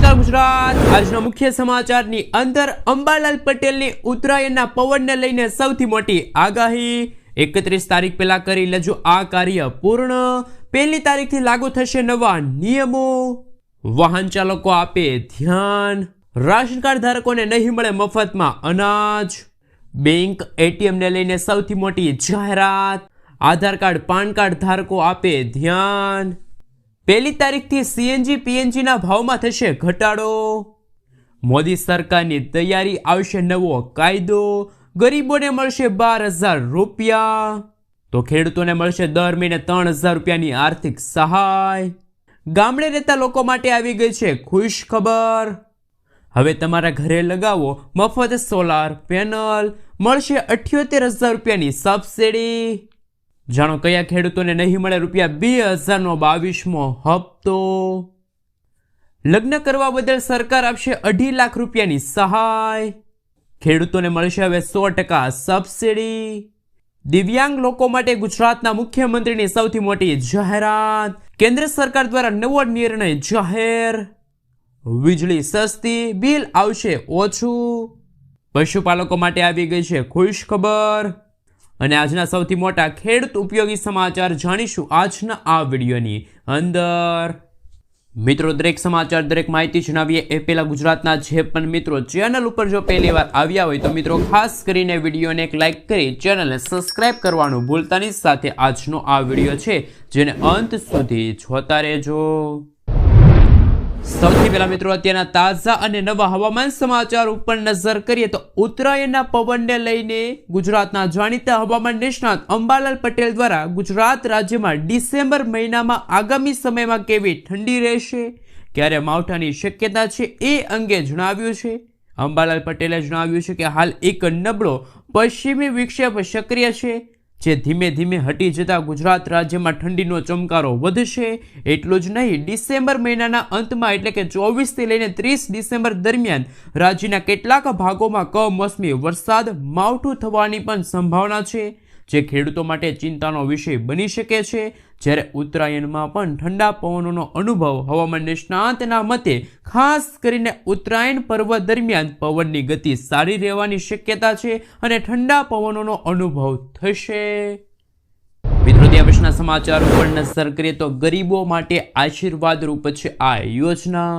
નમસ્કાર ગુજરાત। આજના મુખ્ય સમાચારની અંદર અંબાલાલ પટેલની ઉત્તરાયણના પવનને લઈને સૌથી મોટી આગાહી। 31 તારીખ પહેલા કરી લેજો આ કાર્ય પૂર્ણ। 1લી તારીખથી લાગુ થશે નવા નિયમો। વાહન ચાલકો આપે ધ્યાન। રાશન કાર્ડ ધારકોને નહીં મળે મફતમાં અનાજ। બેંક એટીએમ ને લઈને સૌથી મોટી જાહેરાત। આધાર કાર્ડ પાન કાર્ડ ધારકો આપે ધ્યાન। 1લી તારીખથી સીએનજી પીએનજીના ભાવમાં થશે ઘટાડો। મોદી સરકારની તૈયારી, આવશે નવો કાયદો। ગરીબોને મળશે 12,000 રૂપિયા તો ખેડૂતોને મળશે દર મહિને 3,000 રૂપિયાની આર્થિક સહાય। ગામડે રહેતા લોકો માટે આવી ગઈ છે ખુશ ખબર। હવે તમારા ઘરે લગાવો મફત સોલાર પેનલ, મળશે 78,000 રૂપિયાની સબસિડી। જાણો કયા ખેડૂતોને નહીં મળે રૂપિયા 2,000નો 22મો હપ્તો। લગ્ન કરવા બદલ સરકાર આપશે 2.5 લાખ રૂપિયાની સહાય। ખેડૂતોને મળશે હવે 100% સબસિડી। દિવ્યાંગ લોકો માટે ગુજરાતના મુખ્યમંત્રીની સૌથી મોટી જાહેરાત। કેન્દ્ર સરકાર દ્વારા નવો નિર્ણય જાહેર। વીજળી સસ્તી, બિલ આવશે ઓછું। પશુપાલકો માટે આવી ગઈ છે ખુશ ખબર। અને આજના સૌથી મોટા ખેડૂત ઉપયોગી સમાચાર જાણીશું આજના આ વિડીયોની અંદર। મિત્રો, દરેક સમાચાર, દરેક માહિતી જણાવીએ એ પહેલા ગુજરાતના જે પણ મિત્રો ચેનલ ઉપર જો પહેલી વાર આવ્યા હોય તો મિત્રો ખાસ કરીને વિડીયોને એક લાઇક કરી ચેનલને સબસ્ક્રાઇબ કરવાનું ભૂલતા નહીં। સાથે આજનો આ વિડીયો છે જેને અંત સુધી જોતા રહેજો। સૌથી પહેલા મિત્રો અત્યારના તાજા અને નવા હવામાન સમાચાર ઉપર નજર કરીએ તો ઉત્તરાયણના પવનને લઈને ગુજરાતના જાણીતા હવામાન નિષ્ણાત અંબાલાલ પટેલ દ્વારા ગુજરાત રાજ્યમાં ડિસેમ્બર મહિનામાં આગામી સમયમાં કેવી ઠંડી રહેશે, ક્યારે માવઠાની શક્યતા છે એ અંગે જણાવ્યું છે। અંબાલાલ પટેલે જણાવ્યું છે કે હાલ એક નબળો પશ્ચિમી વિક્ષેપ સક્રિય છે જે ધીમે ધીમે હટી જતા ગુજરાત રાજ્યમાં ઠંડીનો ચમકારો વધશે। એટલું જ નહીં, ડિસેમ્બર મહિનાના અંતમાં એટલે કે 24થી લઈને 30 ડિસેમ્બર દરમિયાન રાજ્યના કેટલાક ભાગોમાં કમોસમી વરસાદ, માવઠું થવાની પણ સંભાવના છે જે ખેડૂતો માટે ચિંતાનો વિષય બની શકે છે। જ્યારે ઉત્તરાયણમાં પણ ઠંડા પવનોનો અનુભવ હવામાન નિષ્ણાતના મતે ખાસ કરીને ઉત્તરાયણ પર્વ દરમિયાન પવનની ગતિ સારી રહેવાની શક્યતા છે અને ઠંડા પવનોનો અનુભવ થશે। મિત્રો, ત્યાં પછીના સમાચાર ઉપર નજર કરીએ તો ગરીબો માટે આશીર્વાદ રૂપ છે આ યોજના।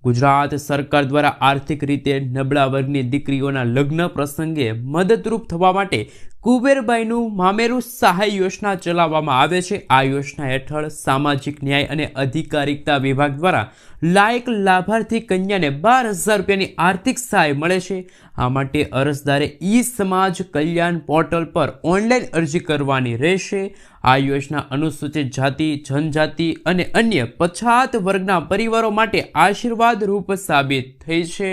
ગુજરાત સરકાર દ્વારા આર્થિક રીતે નબળા વર્ગની દીકરીઓના લગ્ન પ્રસંગે મદદરૂપ થવા માટે કુબેરબાઈનું મામેરું સહાય યોજના ચલાવવામાં આવે છે। આ યોજના હેઠળ સામાજિક ન્યાય અને અધિકારિતા વિભાગ દ્વારા લાયક લાભાર્થી કન્યાને 12,000 રૂપિયાની આર્થિક સહાય મળે છે। આ માટે અરજદારે ઈ સમાજ કલ્યાણ પોર્ટલ પર ઓનલાઈન અરજી કરવાની રહેશે। આ યોજના અનુસૂચિત જાતિ, જનજાતિ અને અન્ય પછાત વર્ગના પરિવારો માટે આશીર્વાદ રૂપ સાબિત થઈ છે।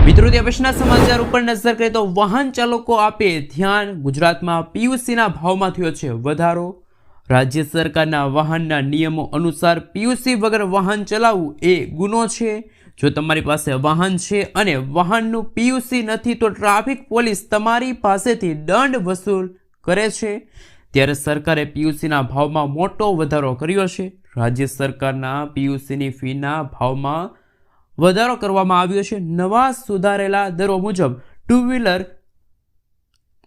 મિત્રો, ત્યાં પછીના સમાચાર ઉપર નજર કરીએ તો વાહન ચાલકો આપે ધ્યાન। ગુજરાતમાં પીયુસીના ભાવમાં થયો છે વધારો। રાજ્ય સરકારના વાહનના નિયમો અનુસાર પીયુસી વગર વાહન ચલાવવું એ ગુનો છે। જો તમારી પાસે વાહન છે અને વાહનનું પીયુસી નથી તો ટ્રાફિક પોલીસ તમારી પાસેથી દંડ વસૂલ કરે છે। ત્યારે સરકારે પીયુસીના ભાવમાં મોટો વધારો કર્યો છે। રાજ્ય સરકારના પીયુસીની ફીના ભાવમાં વધારો કરવામાં આવ્યો છે। નવા સુધારેલા દરો મુજબ ટુ વ્હીલર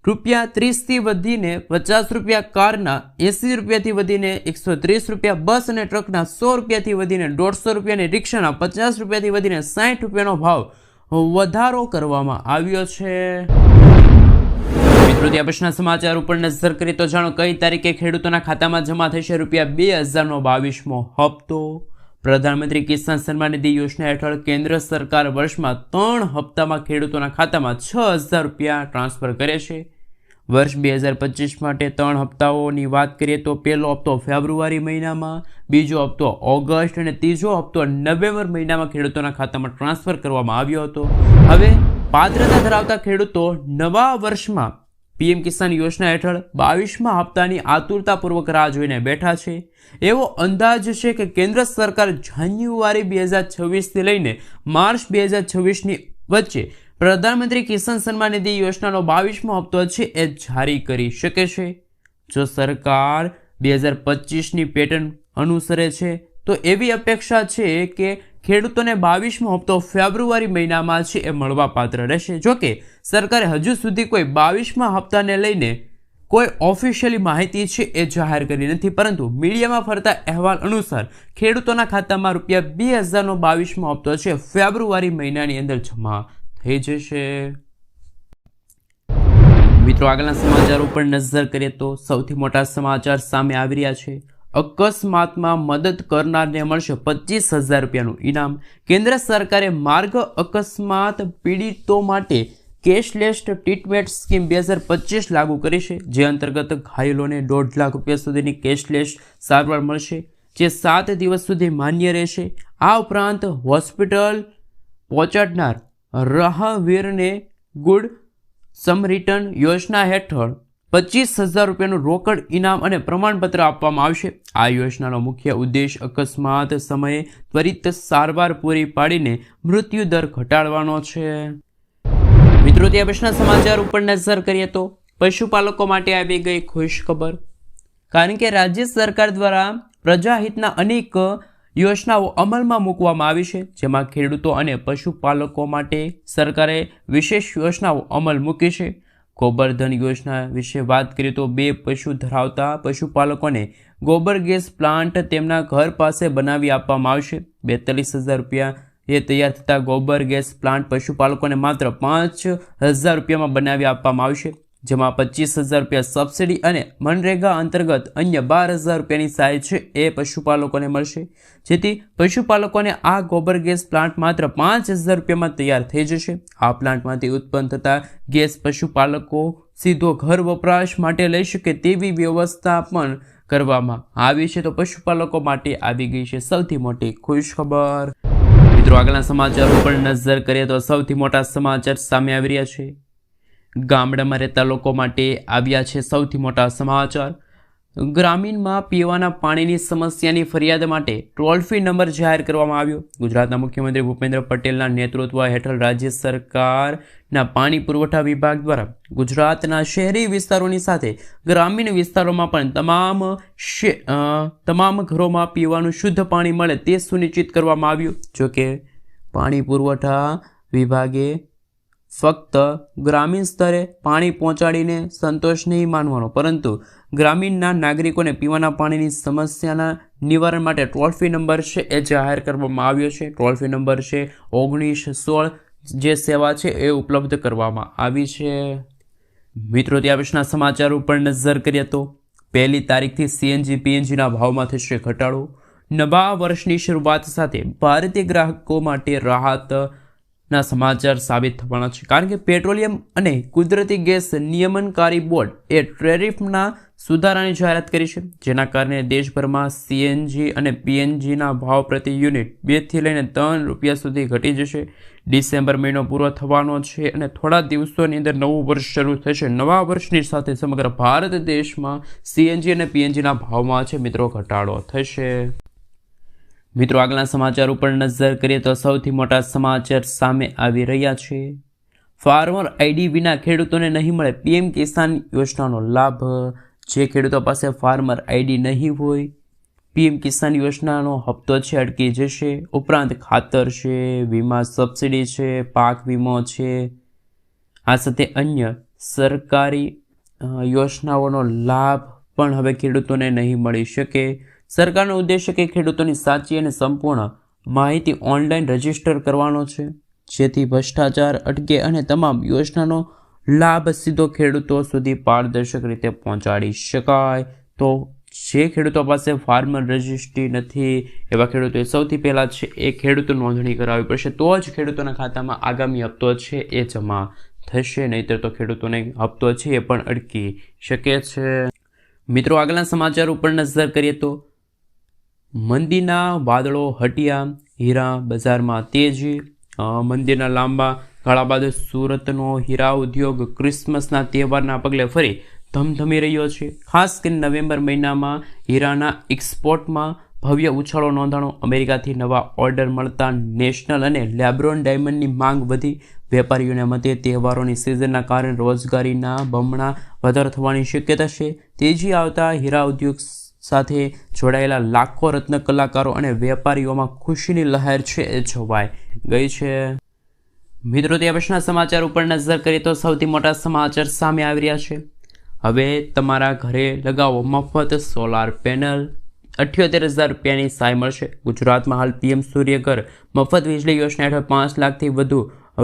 રૂપિયા 30થી વધીને 50 રૂપિયા, કારના 80 રૂપિયાથી વધીને 130 રૂપિયા, બસ અને ટ્રકના 100 રૂપિયાથી વધીને 150 રૂપિયા અને રિક્ષાના 50 રૂપિયાથી વધીને 60 રૂપિયાનો ભાવ વધારો કરવામાં આવ્યો છે। મિત્રો, ત્યાં પછીના સમાચાર ઉપર નજર કરીએ તો જાણો કઈ તારીખે ખેડૂતોના ખાતામાં જમા થશે રૂપિયા 2,000નો 22મો હપ્તો। પ્રધાનમંત્રી કિસાન સન્માન નિધિ યોજના હેઠળ કેન્દ્ર સરકાર વર્ષમાં 3 હપ્તામાં ખેડૂતોના ખાતામાં 6,000 રૂપિયા ટ્રાન્સફર કરે છે। વર્ષ 2025 માટે 3 હપ્તાઓની વાત કરીએ તો પહેલો હપ્તો ફેબ્રુઆરી મહિનામાં, બીજો હપ્તો ઓગસ્ટ અને ત્રીજો હપ્તો નવેમ્બર મહિનામાં ખેડૂતોના ખાતામાં ટ્રાન્સફર કરવામાં આવ્યો હતો। હવે પાત્રતા ધરાવતા ખેડૂતો નવા વર્ષમાં પીએમ કિસાન યોજના હેઠળ 22મા હપ્તાની આતુરતાપૂર્વક રાહ જોઈને બેઠા છે। એવો અંદાજ છે કે કેન્દ્ર સરકાર જાન્યુઆરી 2026થી લઈને માર્ચ 2026ની વચ્ચે પ્રધાનમંત્રી કિસાન સન્માન નિધિ યોજનાનો 22મો હપ્તો છે એ જારી કરી શકે છે। જો સરકાર 2025ની પેટર્ન અનુસરે છે તો એવી અપેક્ષા છે કે ખેડૂતોને 22મો હપ્તો ફેબ્રુઆરી મહિનામાં છે એ મળવાપાત્ર રહેશે. જોકે સરકારે હજુ સુધી કોઈ 22મા હપ્તાને લઈને કોઈ ઓફિશિયલી માહિતી છે એ જાહેર કરી નથી, પરંતુ મીડિયામાં ફરતા અહેવાલ અનુસાર ખેડૂતોના ખાતામાં ₹2000નો 22મો હપ્તો છે ફેબ્રુઆરી મહિનાની અંદર જમા થઈ જશે. મિત્રો, આગળના સમાચાર ઉપર નજર કરીએ તો સૌથી મોટા સમાચાર સામે આવી રહ્યા છે. અકસ્માતમાં મદદ કરનારને મળશે ₹25,000નું ઇનામ. કેન્દ્ર સરકારે માર્ગ અકસ્માત પીડિતો માટે કેશલેસ ટ્રીટમેન્ટ સ્કીમ 2025 લાગુ કરી છે, જે અંતર્ગત ઘાયલોને ₹1.5 લાખ સુધીની કેશલેસ સારવાર મળશે, જે 7 દિવસ સુધી માન્ય રહેશે. આ ઉપરાંત હોસ્પિટલ પહોંચાડનાર રાહવીરને ગુડ સમરિટન યોજના હેઠળ ₹25,000નું રોકડ ઇનામ અને પ્રમાણપત્ર આપવામાં આવશે. આ યોજનાનો મુખ્ય ઉદ્દેશ અકસ્માત સમયે ત્વરિત સારવાર પૂરી પાડીને મૃત્યુદર ઘટાડવાનો છે. મિત્રો, ત્યાં પછીના સમાચાર ઉપર નજર કરીએ તો પશુપાલકો માટે આવી ગઈ ખુશ ખબર, કારણ કે રાજ્ય સરકાર દ્વારા પ્રજાહિતના અનેક યોજનાઓ અમલમાં મૂકવામાં આવી છે, જેમાં ખેડૂતો અને પશુપાલકો માટે સરકારે વિશેષ યોજનાઓ અમલ મૂકી છે. ગોબરધન યોજના વિશે વાત કરીએ તો 2 પશુ ધરાવતા પશુપાલકોને ગોબર ગેસ પ્લાન્ટ તેમના ઘર પાસે બનાવી આપવામાં આવશે. ₹42,000 એ તૈયાર થતા ગોબર ગેસ પ્લાન્ટ પશુપાલકોને માત્ર ₹5,000માં બનાવી આપવામાં આવશે, જેમાં ₹25,000 સબસિડી અને મનરેગા અંતર્ગત અન્ય ₹12,000ની સહાય છે એ પશુપાલકોને મળશે, જેથી પશુપાલકોને આ ગોબર ગેસ પ્લાન્ટ માત્ર ₹5,000માં તૈયાર થઈ જશે. આ પ્લાન્ટમાંથી ઉત્પન્ન થતા ગેસ પશુપાલકો સીધો ઘર વપરાશ માટે લઈ શકે તેવી વ્યવસ્થા પણ કરવામાં આવી છે. તો પશુપાલકો માટે આવી ગઈ છે સૌથી મોટી ખુશ ખબર. મિત્રો, આગળના સમાચાર ઉપર નજર કરીએ તો સૌથી મોટા સમાચાર સામે આવી રહ્યા છે. ગામડામાં રહેતા લોકો માટે આવ્યા છે સૌથી મોટા સમાચાર. ગ્રામીણમાં પીવાના પાણીની સમસ્યાની ફરિયાદ માટે ટોલ ફ્રી નંબર જાહેર કરવામાં આવ્યો. ગુજરાતના મુખ્યમંત્રી ભૂપેન્દ્ર પટેલના નેતૃત્વ હેઠળ રાજ્ય સરકારના પાણી પુરવઠા વિભાગ દ્વારા ગુજરાતના શહેરી વિસ્તારોની સાથે ગ્રામીણ વિસ્તારોમાં પણ તમામ ઘરોમાં પીવાનું શુદ્ધ પાણી મળે તે સુનિશ્ચિત કરવામાં આવ્યું. જોકે પાણી પુરવઠા વિભાગે ફક્ત ગ્રામીણ સ્તરે પાણી પહોંચાડીને સંતોષ નહીં માનવાનો, પરંતુ ગ્રામીણના નાગરિકોને પીવાના પાણીની સમસ્યાના નિવારણ માટે ટોલ ફ્રી નંબર છે એ જાહેર કરવામાં આવ્યો છે. ટોલ ફ્રી નંબર છે 1916, જે સેવા છે એ ઉપલબ્ધ કરવામાં આવી છે. મિત્રો, ત્યાં પછીના સમાચાર ઉપર નજર કરીએ તો 1લી તારીખથી CNG PNGના ભાવમાં થશે ઘટાડો. નવા વર્ષની શરૂઆત સાથે ભારતીય ગ્રાહકો માટે રાહત ના સમાચાર સાબિત થવાના છે, કારણ કે પેટ્રોલિયમ અને કુદરતી ગેસ નિયમનકારી બોર્ડ એ ટેરિફના સુધારાની જાહેરાત કરી છે, જેના કારણે દેશભરમાં CNG અને PNGના ભાવ પ્રતિ યુનિટ ₹2 થી લઈને ₹3 સુધી ઘટી જશે. ડિસેમ્બર મહિનો પૂરો થવાનો છે અને થોડા દિવસોની અંદર નવું વર્ષ શરૂ થશે. નવા વર્ષની સાથે સમગ્ર ભારત દેશમાં CNG અને PNGના ભાવમાં છે મિત્રો ઘટાડો થશે. મિત્રો, આગળના સમાચાર ઉપર નજર કરીએ તો સૌથી મોટા સમાચાર સામે આવી રહ્યા છે. ફાર્મર આઈડી વિના ખેડૂતોને નહીં મળે PM કિસાન યોજનાનો લાભ. જે ખેડૂતો પાસે ફાર્મર આઈડી નહીં હોય, PM કિસાન યોજનાનો હપ્તો છે અટકી જશે. ઉપરાંત ખાતર છે, વીમા સબસિડી છે, પાક વીમો છે, આ સાથે અન્ય સરકારી યોજનાઓનો લાભ પણ હવે ખેડૂતોને નહીં મળી શકે. સરકારનો ઉદ્દેશ્ય કે ખેડૂતોની સાચી અને સંપૂર્ણ માહિતી ઓનલાઈન રજીસ્ટર કરવાનો છે, જેથી ભ્રષ્ટાચાર અટકે અને તમામ યોજનાનો લાભ સીધો ખેડૂતો સુધી પારદર્શક રીતે પહોંચાડી શકાય. તો જે ખેડૂતો પાસે ફાર્મર રજિસ્ટ્રી નથી એવા ખેડૂતોએ સૌથી પહેલાં છે એ ખેડૂત નોંધણી કરાવવી પડશે, તો જ ખેડૂતોના ખાતામાં આગામી હપ્તો છે એ જમા થશે, નહીંતર તો ખેડૂતોને હપ્તો છે એ પણ અટકી શકે છે. મિત્રો, આગળના સમાચાર ઉપર નજર કરીએ તો મંદીના વાદળો હટ્યા, હીરા બજારમાં તેજી. મંદીના લાંબા ગાળા બાદ સુરતનો હીરા ઉદ્યોગ ક્રિસમસના તહેવારના પગલે ફરી ધમધમી રહ્યો છે. ખાસ કરીને નવેમ્બર મહિનામાં હીરાના એક્સપોર્ટમાં ભવ્ય ઉછાળો નોંધાણો. અમેરિકાથી નવા ઓર્ડર મળતા નેશનલ અને લેબ્રોન ડાયમંડની માંગ વધી. વેપારીઓના મતે તહેવારોની સિઝનના કારણે રોજગારીના બમણા વધારો થવાની શક્યતા છે. તેજી આવતા હીરા ઉદ્યોગ સાથે જોડાયેલા લાખો રત્ન કલાકારો અને વેપારીઓમાં ખુશીની લહેર છે એ જોવાઈ ગઈ છે. મિત્રો, ત્યાં પછીના સમાચાર ઉપર નજર કરીએ તો સૌથી મોટા સમાચાર સામે આવી રહ્યા છે. હવે તમારા ઘરે લગાવો મફત સોલાર પેનલ, 78,000 રૂપિયાની સહાય મળશે. ગુજરાતમાં હાલ પીએમ સૂર્યઘર મફત વીજળી યોજના હેઠળ 5 લાખથી વધુ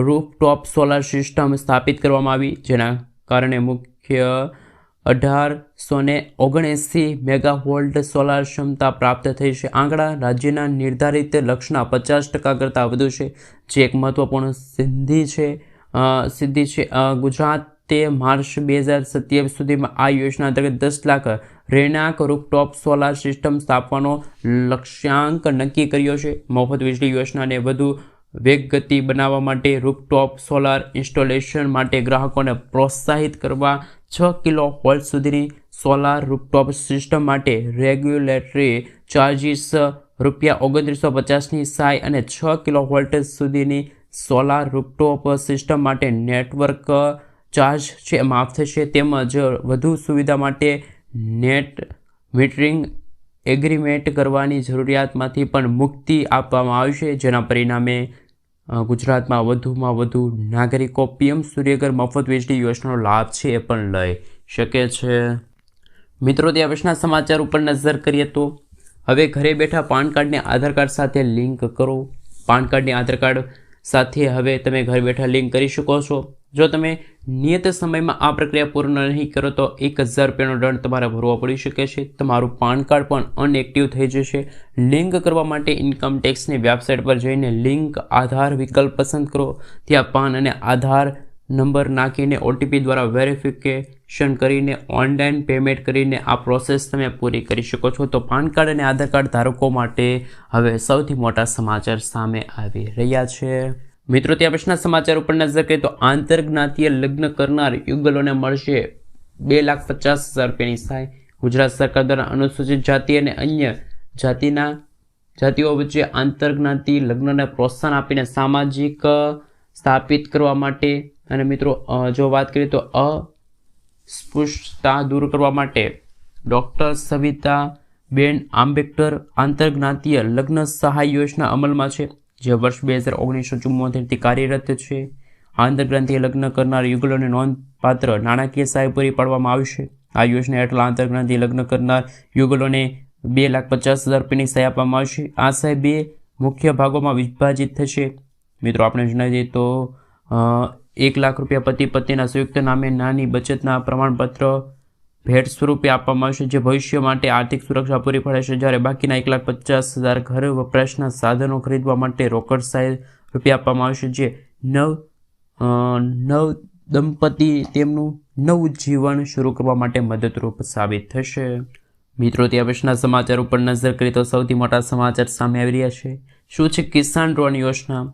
રૂફટોપ સોલાર સિસ્ટમ સ્થાપિત કરવામાં આવી, જેના કારણે મુખ્ય 1879 મેગાવોલ્ટ સોલાર ક્ષમતા પ્રાપ્ત થઈ છે. આંકડા રાજ્યના નિર્ધારિત લક્ષ્યના 50% કરતાં વધુ છે, જે એક મહત્વપૂર્ણ સિદ્ધિ છે. ગુજરાતે માર્ચ 2027 સુધીમાં આ યોજના અંતર્ગત 10 લાખ રહેણાંક રૂફટોપ સોલાર સિસ્ટમ સ્થાપવાનો લક્ષ્યાંક નક્કી કર્યો છે. મફત વીજળી યોજનાને વધુ વેગગતિ બનાવવા માટે રૂફટોપ સોલાર ઇન્સ્ટોલેશન માટે ગ્રાહકોને પ્રોત્સાહિત કરવા 6 કિલોવોલ્ટ સુધીની સોલાર રૂફટોપ સિસ્ટમ માટે રેગ્યુલેટરી ચાર્જિસ ₹2950ની સહાય અને 6 કિલોવોલ્ટ સુધીની સોલાર રૂફટોપ સિસ્ટમ માટે નેટવર્ક ચાર્જ છે માફ થશે. તેમજ વધુ સુવિધા માટે નેટ મીટરિંગ એગ્રીમેન્ટ કરવાની જરૂરિયાતમાંથી પણ મુક્તિ આપવામાં આવશે, જેના પરિણામે ગુજરાતમાં વધુમાં વધુ નાગરિકો પીએમ સૂર્યઘર મફત વીજળી યોજનાનો લાભ છે એ પણ લઈ શકે છે. મિત્રો, ત્યાં પછીના સમાચાર ઉપર નજર કરીએ તો હવે ઘરે બેઠા પાન કાર્ડને આધાર કાર્ડ સાથે લિંક કરો. પાન કાર્ડને આધાર કાર્ડ સાથે હવે તમે ઘરે બેઠા લિંક કરી શકો છો. જો તમે નિયત સમયમાં આ પ્રક્રિયા પૂર્ણ નહીં કરો તો 1,000 રૂપિયાનો દંડ તમારે ભરવો પડી શકે છે. તમારું પાન કાર્ડ પણ અનએક્ટિવ થઈ જશે. લિંક કરવા માટે ઇન્કમ ટેક્સની વેબસાઇટ પર જઈને લિંક આધાર વિકલ્પ પસંદ કરો. ત્યાં પાન અને આધાર નંબર નાખીને ઓટીપી દ્વારા વેરિફિકેશન કરીને ઓનલાઈન પેમેન્ટ કરીને આ પ્રોસેસ તમે પૂરી કરી શકો છો. તો પાન કાર્ડ અને આધાર કાર્ડ ધારકો માટે હવે સૌથી મોટા સમાચાર સામે આવી રહ્યા છે. મિત્રો, ત્યાં પછીના સમાચાર ઉપર નજર કરીએ તો આંતરજ્ઞાતીય લગ્ન કરનાર યુગલોને મળશે 2,50,000 રૂપિયાની સહાય. ગુજરાત સરકાર દ્વારા અનુસૂચિત જાતિ અને અન્ય જાતિઓ વચ્ચે આંતરજ્ઞાતીય લગ્નને પ્રોત્સાહન આપીને સામાજિક સ્થાપિત કરવા માટે અને મિત્રો જો વાત કરીએ તો અસ્પૃશ્યતા દૂર કરવા માટે ડૉક્ટર સવિતા બેન આંબેડકર આંતરજ્ઞાતીય લગ્ન સહાય યોજના અમલમાં છે, જે વર્ષ 1974થી કાર્યરત છે. આંતરજ્ઞાતીય લગ્ન કરનાર યુગલોને નોંધપાત્ર નાણાકીય સહાય પૂરી પાડવામાં આવશે. આ યોજના હેઠળ આંતરજ્ઞાતીય લગ્ન કરનાર યુગલોને 2,50,000 રૂપિયાની સહાય આપવામાં આવશે. આ સહાય 2 મુખ્ય ભાગોમાં વિભાજિત થશે. મિત્રો, આપણે જણાવી દઈએ તો 1 લાખ રૂપિયા પતિ પત્નીના સંયુક્ત નામે નાની બચતના પ્રમાણપત્ર ભેટ સ્વરૂપે આપવામાં આવશે, જે ભવિષ્ય માટે આર્થિક સુરક્ષા પૂરી પાડે છે. જ્યારે બાકીના 1,50,000 ઘર વપરાશના સાધનો ખરીદવા માટે રોકડ સહાય રૂપિયા આપવામાં આવશે, જે નવ દંપતી તેમનું નવું જીવન શરૂ કરવા માટે મદદરૂપ સાબિત થશે. મિત્રો, ત્યાં પછીના સમાચાર ઉપર નજર કરીએ તો સૌથી મોટા સમાચાર સામે આવી રહ્યા છે. શું છે કિસાન ડ્રોન યોજના?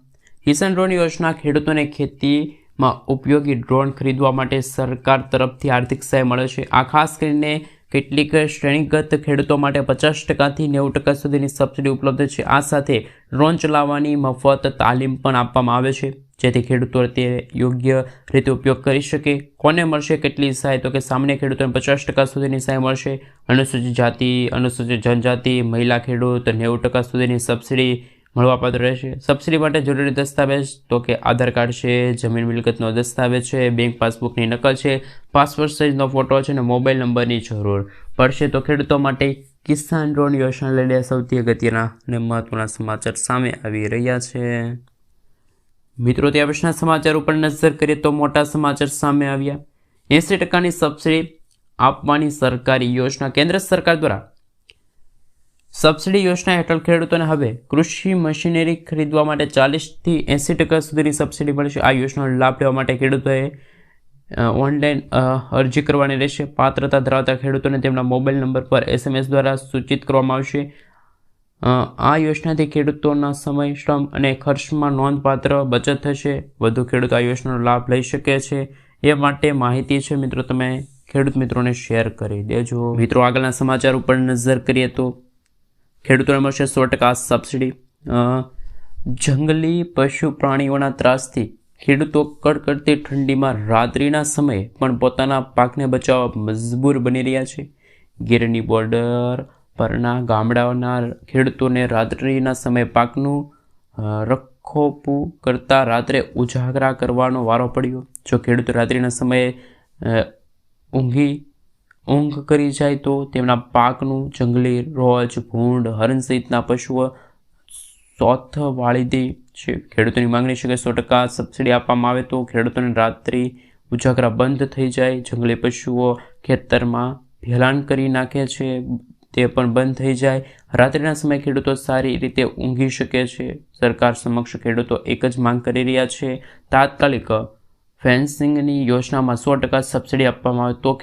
કિસાન ડ્રોન યોજના ખેડૂતોને ખેતીમાં ઉપયોગી ડ્રોન ખરીદવા માટે સરકાર તરફથી આર્થિક સહાય મળે છે. આ ખાસ કરીને કેટલીક શ્રેણીગત ખેડૂતો માટે 50%થી 90% સુધીની સબસિડી ઉપલબ્ધ છે. આ સાથે ડ્રોન ચલાવવાની મફત તાલીમ પણ આપવામાં આવે છે, જેથી ખેડૂતો તે યોગ્ય રીતે ઉપયોગ કરી શકે. કોને મળશે કેટલી સહાય? તો કે સામાન્ય ખેડૂતોને 50% સુધીની સહાય મળશે. અનુસૂચિત જાતિ, અનુસૂચિત જનજાતિ, મહિલા ખેડૂત 90% સુધીની સબસિડી મળવાપાત્ર રહેશે. સબસિડી માટે જરૂરી દસ્તાવેજ તો કે આધાર કાર્ડ છે, જમીન મિલકતનો દસ્તાવેજ છે, બેંક પાસબુકની નકલ છે, પાસપોર્ટ સાઇઝનો ફોટો છે અને મોબાઈલ નંબરની જરૂર પડશે. તો ખેડૂતો માટે કિસાન ડ્રોન યોજના લઈને સૌથી અગત્યના અને મહત્વના સમાચાર સામે આવી રહ્યા છે. મિત્રો, ત્યાં પછીના સમાચાર ઉપર નજર કરીએ તો મોટા સમાચાર સામે આવ્યા. 80%ની સબસિડી આપવાની સરકારી યોજના. કેન્દ્ર સરકાર દ્વારા સબસિડી યોજના હેઠળ ખેડૂતોને હવે કૃષિ મશીનરી ખરીદવા માટે 40થી 80% સુધીની સબસિડી મળશે. આ યોજનાનો લાભ લેવા માટે ખેડૂતોએ ઓનલાઈન અરજી કરવાની રહેશે. પાત્રતા ધરાવતા ખેડૂતોને તેમના મોબાઈલ નંબર પર SMS દ્વારા સૂચિત કરવામાં આવશે. આ યોજનાથી ખેડૂતોના સમય, શ્રમ અને ખર્ચમાં નોંધપાત્ર બચત થશે. વધુ ખેડૂતો આ યોજનાનો લાભ લઈ શકે છે એ માટે માહિતી છે મિત્રો તમે ખેડૂત મિત્રોને શેર કરી દેજો. મિત્રો, આગળના સમાચાર ઉપર નજર કરીએ તો ખેડૂતોને મળશે 100% સબસિડી. જંગલી પશુ પ્રાણીઓના ત્રાસથી ખેડૂતો કડકડતી ઠંડીમાં રાત્રિના સમયે પણ પોતાના પાકને બચાવવા મજબૂર બની રહ્યા છે. ગીરની બોર્ડર પરના ગામડાઓના ખેડૂતોને રાત્રિના સમયે પાકનું રખોપું કરતાં રાત્રે ઉજાગરા કરવાનો વારો પડ્યો. જો ખેડૂતો રાત્રિના સમયે ઊંઘ કરી જાય તો તેમના પાકનું જંગલી રોજ, ભૂંડ, હરણ સહિતના પશુઓ સોથ વાળી દે છે. ખેડૂતોની માંગણી છે કે 100% સબસિડી આપવામાં આવે તો ખેડૂતોને રાત્રિ ઉજાગરા બંધ થઈ જાય. જંગલી પશુઓ ખેતરમાં ભેલાણ કરી નાખે છે તે પણ બંધ થઈ જાય. રાત્રિના સમયે ખેડૂતો સારી રીતે ઊંઘી શકે છે. સરકાર સમક્ષ ખેડૂતો એક જ માંગ કરી રહ્યા છે, તાત્કાલિક ફેન્સિંગની યોજનામાં 100% સબસિડી આપવામાં આવે તો